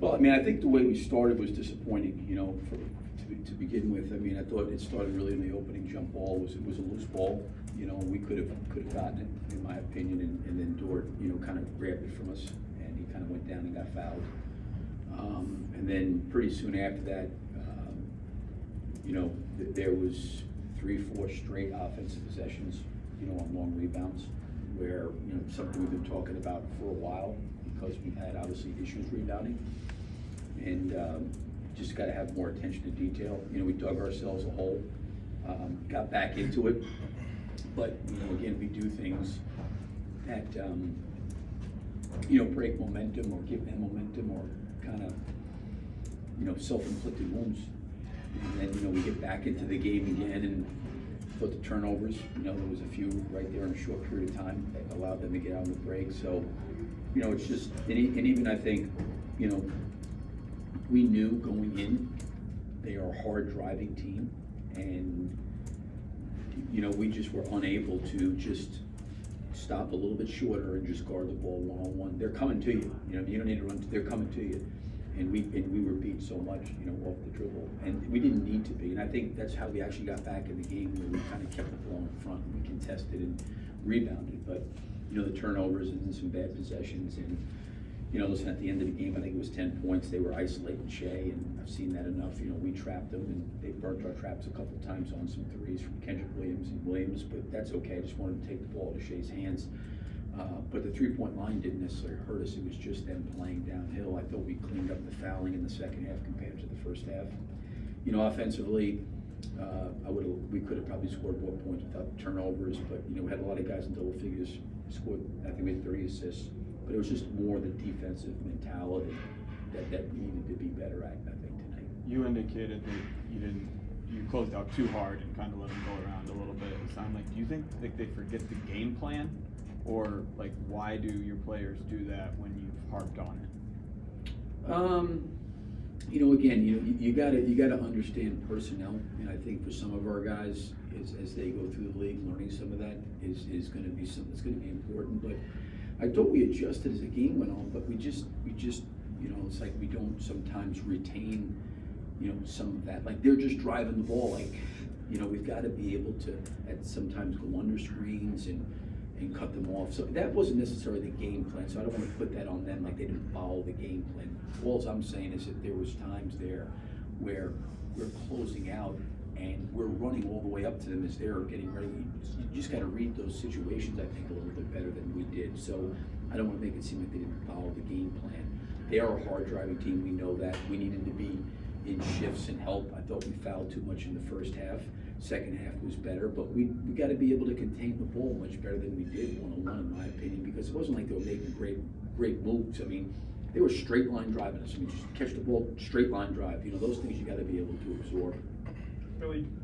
Well, I mean, I think the way we started was disappointing, you know, to begin with. I mean, I thought it started really in the opening jump ball. It was a loose ball. You know, we could have gotten it, in my opinion, and then Dort, you know, kind of grabbed it from us, and he kind of went down and got fouled. And then pretty soon after that, you know, there was 3-4 straight offensive possessions, you know, on long rebounds, where, you know, something we've been talking about for a while, because we've had obviously issues rebounding, and just got to have more attention to detail. You know, we dug ourselves a hole, got back into it, but, you know, again, we do things that you know, break momentum or give them momentum, or kind of, you know, self-inflicted wounds. And then, you know, we get back into the game again, and put the turnovers, you know, there was a few right there in a short period of time that allowed them to get out on the break. So, you know, it's just, and even I think, you know, we knew going in, they are a hard driving team, and, you know, we just were unable to just stop a little bit shorter and just guard the ball one-on-one. They're coming to you, you know, you don't need to run, they're coming to you. And we were beat so much, you know, off the dribble, and we didn't need to be. And I think that's how we actually got back in the game, where we kind of kept the ball in front, and we contested and rebounded. But, you know, the turnovers and then some bad possessions, and, you know, listen, at the end of the game, I think it was 10 points. They were isolating Shea, and I've seen that enough. You know, we trapped them, and they burnt our traps a couple of times on some threes from Kendrick Williams and Williams, but that's okay. I just wanted to take the ball out of Shea's hands. But the three-point line didn't necessarily hurt us. It was just them playing downhill. I thought we cleaned up the fouling in the second half compared to the first half. You know, offensively, we could have probably scored more points without turnovers, but, you know, we had a lot of guys in double figures. Scored, I think we had 30 assists, but it was just more the defensive mentality that we needed to be better at, I think, tonight. You indicated that you closed out too hard and kind of let them go around a little bit. It sounded like, do you think like they forget the game plan? Or, like, why do your players do that when you've harped on it? You know, again, you gotta understand personnel, and I think for some of our guys, as they go through the league, learning some of that is going to be something that's going to be important. But I thought we adjusted as the game went on, but we just, you know, it's like we don't sometimes retain, you know, some of that. Like, they're just driving the ball. Like, you know, we've got to be able to sometimes go under screens and cut them off. So that wasn't necessarily the game plan, so I don't want to put that on them, like they didn't follow the game plan. All I'm saying is that there was times there where we're closing out and we're running all the way up to them as they're getting ready. You just got to read those situations, I think, a little bit better than we did. So I don't want to make it seem like they didn't follow the game plan. They are a hard driving team, we know that. We needed to be in shifts and help. I thought we fouled too much in the first half. Second half was better, but we got to be able to contain the ball much better than we did one-on-one, in my opinion, because it wasn't like they were making great moves. I mean, they were straight line driving us. I mean, just catch the ball, straight line drive. You know, those things you got to be able to absorb. Billy,